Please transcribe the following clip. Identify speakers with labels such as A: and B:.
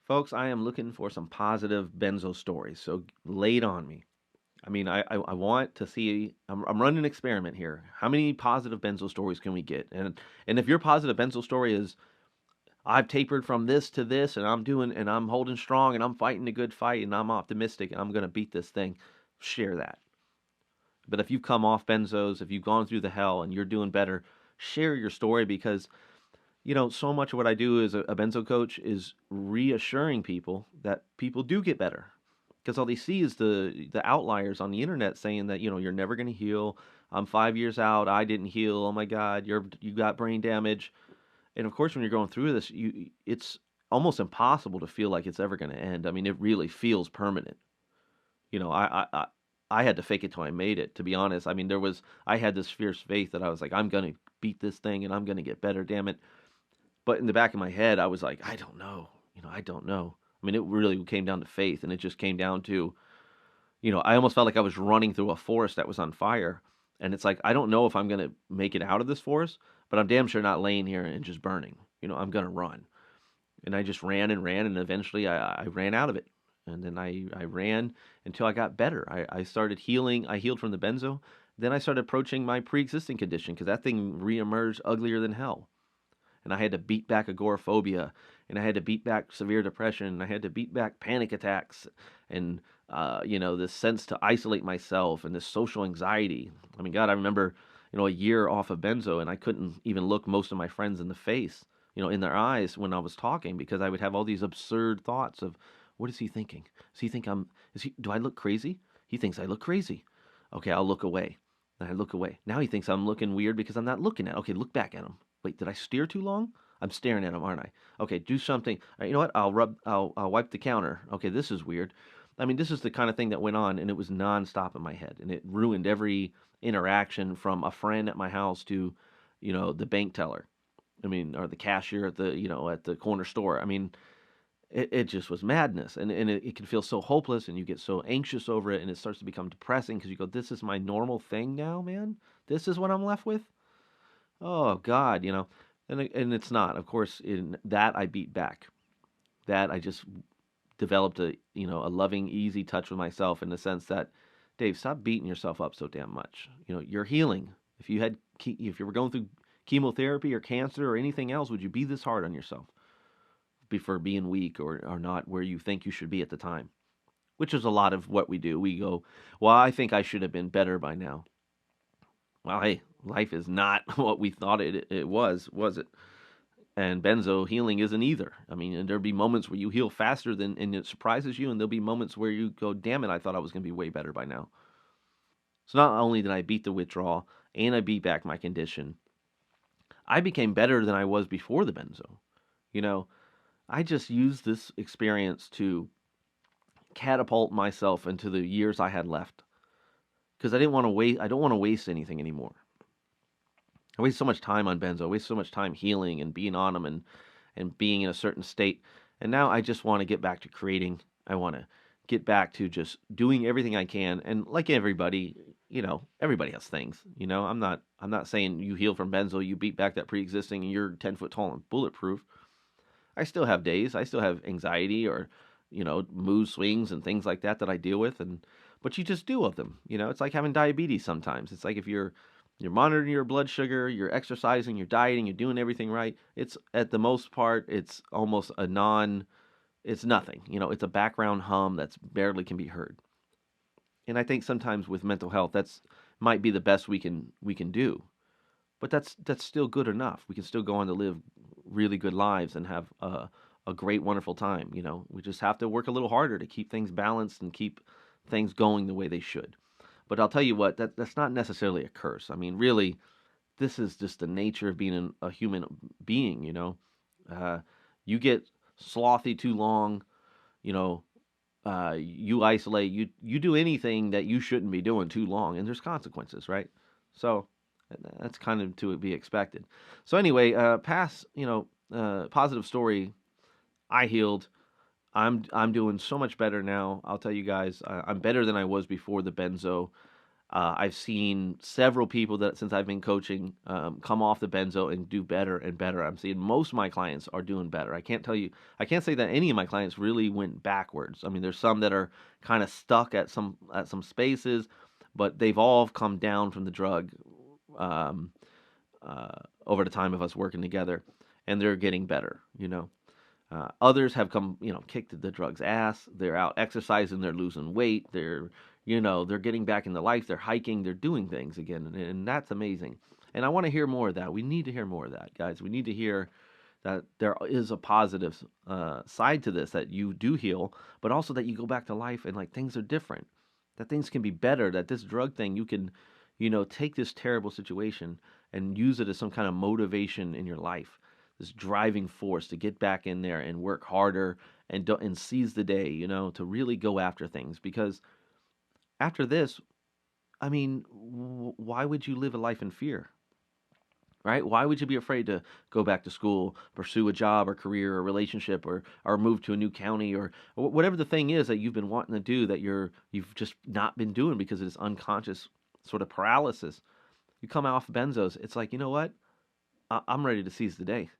A: Folks, I am looking for some positive benzo stories, so lay it on me. I mean, I want to see. I'm running an experiment here. How many positive benzo stories can we get? And if your positive benzo story is I've tapered from this to this, and I'm doing, and I'm holding strong, and I'm fighting a good fight, and I'm optimistic, and I'm gonna beat this thing, share that. But if you've come off benzos, if you've gone through the hell, and you're doing better, share your story because so much of what I do as a benzo coach is reassuring people that people do get better. Because all they see is the outliers on the internet saying that you're never going to heal. I'm 5 years out. I didn't heal. Oh my God, you got brain damage. And of course, when you're going through this, it's almost impossible to feel like it's ever going to end. I mean, it really feels permanent. You know, I had to fake it till I made it. To be honest, I mean, I had this fierce faith that I was like, I'm going to beat this thing and I'm going to get better. Damn it. But in the back of my head, I was like, I don't know. I don't know. I mean, it really came down to faith, and it just came down to, I almost felt like I was running through a forest that was on fire. And it's like, I don't know if I'm going to make it out of this forest, but I'm damn sure not laying here and just burning. I'm going to run. And I just ran and ran, and eventually I ran out of it. And then I ran until I got better. I started healing. I healed from the benzo. Then I started approaching my pre existing condition because that thing reemerged uglier than hell, and I had to beat back agoraphobia, and I had to beat back severe depression, and I had to beat back panic attacks, and this sense to isolate myself and this social anxiety. I mean, God, I remember a year off of benzo, and I couldn't even look most of my friends in the face, in their eyes when I was talking because I would have all these absurd thoughts of, what is he thinking? Does he think I'm? Is he? Do I look crazy? He thinks I look crazy. Okay, I'll look away. And I look away. Now he thinks I'm looking weird because I'm not looking at. Okay, look back at him. Wait, did I steer too long? I'm staring at him, aren't I? Okay, do something. All right, you know what? I'll wipe the counter. Okay, this is weird. I mean, this is the kind of thing that went on, and it was nonstop in my head, and it ruined every interaction from a friend at my house to, the bank teller. I mean, or the cashier at the corner store. I mean, it just was madness, and it can feel so hopeless, and you get so anxious over it, and it starts to become depressing because you go, this is my normal thing now, man. This is what I'm left with. Oh God, and it's not. Of course, in that I beat back. That I just developed a loving, easy touch with myself in the sense that, Dave, stop beating yourself up so damn much. You're healing. If you were going through chemotherapy or cancer or anything else, would you be this hard on yourself for being weak or not where you think you should be at the time? Which is a lot of what we do. We go, well, I think I should have been better by now. Well, hey, life is not what we thought it was it? And benzo healing isn't either. I mean, and there'll be moments where you heal faster than, and it surprises you, and there'll be moments where you go, "Damn it, I thought I was going to be way better by now." So not only did I beat the withdrawal and I beat back my condition, I became better than I was before the benzo. You know, I just used this experience to catapult myself into the years I had left because I didn't want to wait. I don't want to waste anything anymore. I waste so much time on benzo. I waste so much time healing and being on them and being in a certain state. And now I just want to get back to creating. I want to get back to just doing everything I can. And like everybody, everybody has things. I'm not saying you heal from benzo, you beat back that pre-existing, and you're 10 foot tall and bulletproof. I still have days. I still have anxiety or mood swings and things like that I deal with. And but you just deal with them. It's like having diabetes sometimes. It's like if you're monitoring your blood sugar, you're exercising, you're dieting, you're doing everything right. It's at the most part, it's almost it's nothing. It's a background hum that's barely can be heard. And I think sometimes with mental health, that's might be the best we can do. But that's still good enough. We can still go on to live really good lives and have a great, wonderful time. We just have to work a little harder to keep things balanced and keep things going the way they should. But I'll tell you what, that's not necessarily a curse. I mean, really, this is just the nature of being a human being. Uh, you get slothy too long, you know, you isolate, you do anything that you shouldn't be doing too long, and there's consequences, right? So that's kind of to be expected. So anyway, positive story. I healed. I'm doing so much better now. I'll tell you guys, I'm better than I was before the benzo. I've seen several people that since I've been coaching come off the benzo and do better and better. I'm seeing most of my clients are doing better. I can't say that any of my clients really went backwards. I mean, there's some that are kind of stuck at some spaces, but they've all come down from the drug um, over the time of us working together, and they're getting better. Others have come, kicked the drug's ass. They're out exercising. They're losing weight. They're getting back into life. They're hiking. They're doing things again, and that's amazing. And I want to hear more of that. We need to hear more of that, guys. We need to hear that there is a positive side to this, that you do heal, but also that you go back to life and like things are different, that things can be better, that this drug thing you can, take this terrible situation and use it as some kind of motivation in your life, this driving force to get back in there and work harder and seize the day, to really go after things. Because after this, I mean, why would you live a life in fear? Right? Why would you be afraid to go back to school, pursue a job or career or relationship, or move to a new county, or whatever the thing is that you've been wanting to do that you've just not been doing because of this unconscious sort of paralysis? You come off benzos, it's like, you know what? I'm ready to seize the day.